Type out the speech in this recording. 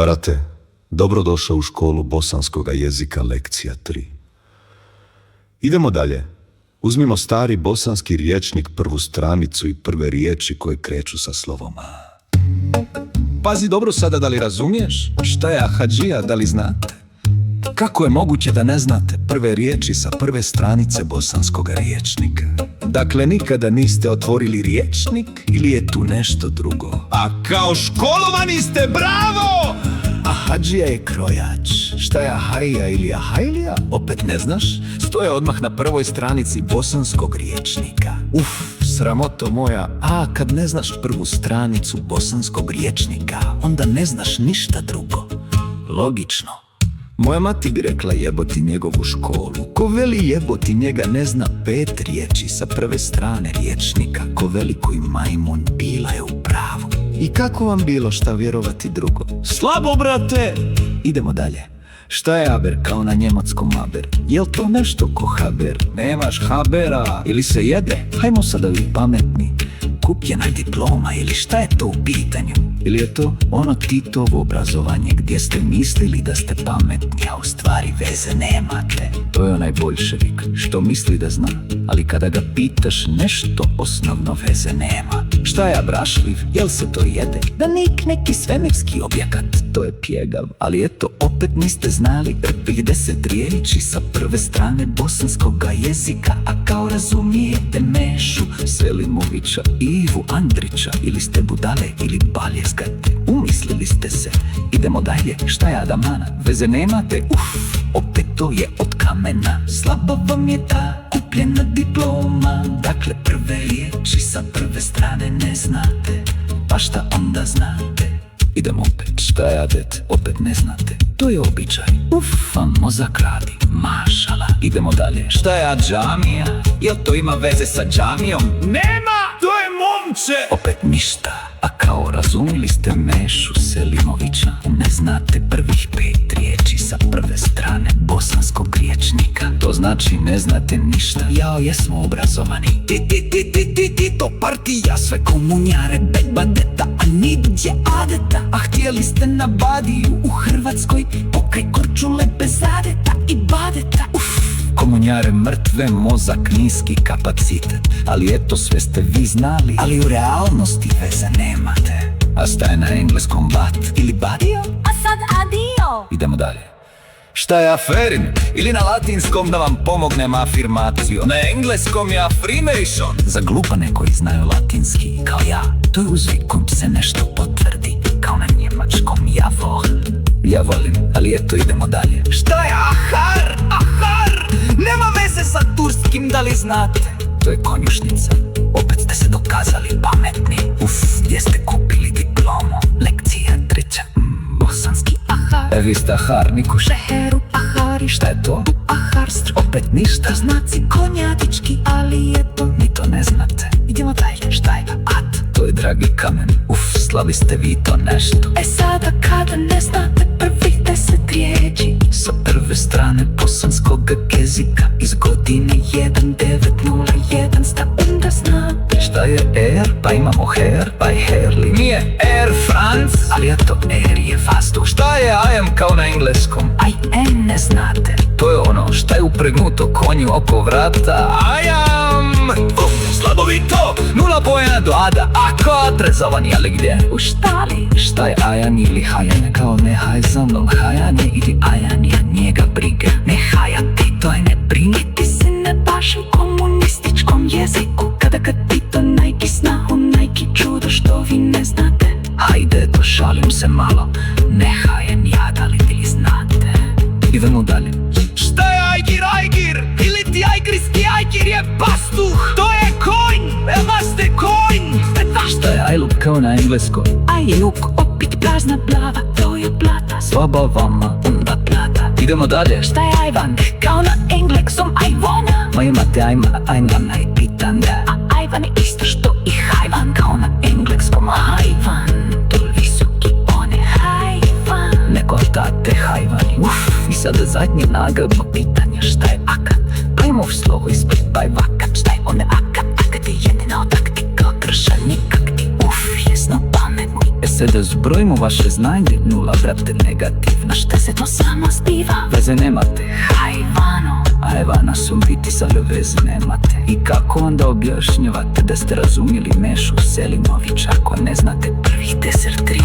Brate, dobrodošao u školu bosanskoga jezika, lekcija 3. Idemo dalje. Uzmimo stari bosanski rječnik, prvu stranicu i prve riječi koje kreću sa slovom A. Pazi dobro sada, da li razumiješ šta je ahadžija, da li znate? Kako je moguće da ne znate prve riječi sa prve stranice bosanskoga rječnika? Dakle, nikada niste otvorili rječnik ili je tu nešto drugo? A kao školovani ste, bravo! Ahadžija je krojač. Šta je ahajija ili ahajlija? Opet ne znaš? Stoje odmah na prvoj stranici bosanskog rječnika. Sramoto moja, a kad ne znaš prvu stranicu bosanskog rječnika, onda ne znaš ništa drugo. Logično. Moja mati bi rekla jeboti njegovu školu. Ko veli jeboti njega ne zna 5 riječi sa prve strane rječnika. Ko veliko i majmun, bila je u pravu. I kako vam bilo šta vjerovati drugo? Slabo, brate! Idemo dalje. Šta je haber kao na njemačkom haber? Jel to nešto ko haber? Nemaš habera ili se jede? Hajmo sada vi pametni. Kupljena diploma ili šta je to u pitanju? Ili je to ono Titovo obrazovanje gdje ste mislili da ste pametni, a u stvari veze nemate? To je onaj boljševik što misli da zna, ali kada ga pitaš nešto osnovno veze nema. Šta je abrašliv? Jel se to jede? Da neki svemirski objekat, to je pjegav. Ali eto, opet niste znali 50 riječi sa prve strane bosanskoga jezika, a kao razumijete Mešu, Selimovića, Ivu Andrića, ili ste budale ili baljezgate. Umislili ste se. Idemo dalje. Šta je Adamana? Veze nemate? Opet to je od kamena. Slaba vam je ta kupljena diploma. Dakle, prve riječi sa prve strane ne znate. Pa šta onda znate? Idemo opet. Šta je adet? Opet ne znate. To je običaj. A mozak radi. Mašala. Idemo dalje. Šta je džamija? Jel to ima veze sa džamijom? Nema! To je momče! Opet ništa. A kao razumili ste Mešu, Selimovića, ne znate prvih 5 riječi sa prve strane bosanskog rječnika. To znači ne znate ništa. Jao, jesmo obrazovani. To partija, sve komunjare, beba deta, a nigdje adeta. A htjeli ste na badiju u Hrvatskoj, pokaj korčule bez adeta i badeta. Komunjare mrtve, mozak niski kapacitet. Ali eto, sve ste vi znali, ali u realnosti veze nemate. A šta je na engleskom bat ili badio? A sad adio! Idemo dalje. Šta je aferin? Ili na latinskom da vam pomognem afirmaciju. Na engleskom je affirmation. Za glupane koji znaju latinski kao ja, to je uzvik kojim se nešto potvrdi. Kao na njemačkom ja volim, ali eto, idemo dalje. Šta je ahar? Ahar! Nema veze sa turskim, da li znate? To je konjušnica. Opet ste se dokazali pametni. Gdje ste kupili diplomu? Lekcija 3. Bosanski ahar. Vi ste ahar, Nikuš. Šeheru ahari. Šta je to? Aharstr. Opet ništa. Znaci konjatički, ali eto, ni to ne znate. idemo dalje. Šta je at? To je dragi kamen. Slali ste vi to nešto. Sada kada ne znate prvih 10 riječi sa prve strane bosanskog jezika iz godine 1901 sta onda znate. Šta je air? Pa imamo hair, pa je hairly. Nije Air France, ali eto, air je vazduh. Šta je I am kao na engleskom? I am ne znate. To je ono šta je upregnuto konju oko vrata. I am slabovito. 0 pojena do ada. Ako atrezovani, ali gdje? U štali. Šta je ajan ili hajan? Kao ne haj za mnom hajanje ili ajan je njega briga. Ne hajati, to je ne briniti se na vašem komunističkom jeziku. Kada ga ti to najki snahu, najki čudo što vi ne znate. Hajde, to šalim se malo. Ne hajan jada li ti znate. Idemo dalje. Šta je ajgir? Ili ti ajgirski ajgir je pastuh? To je konj! Emaste konj! Šta je ajluk kao na engleskom? Ajluk, opet prazna plava, to je plata. Slaba vama, onda plata. Idemo dalje. Šta je ajvan? Kao na engleskom ajvona. Ma imate ajna i pitanja. A ajvan je isto što i hajvan. Kao na engleskom hajvan. To je visoki, on je hajvan. Neko tate hajvani. I sada zadnje nagradno pitanje. Šta je akat? Pa imamo slovo ispred baj vakat. Šta je one akat? Akat je jedina od akti kao kršanik. Jesno pametni. se da zbrojimo vaše znanje, nula brate negativna. Šta se to samo zbiva? Veze nemate, Hajvano, a Evana su biti sa veze nemate. I kako onda objašnjavate da ste razumjeli Mešu Selimović ako ne znate prvih 10 riječi?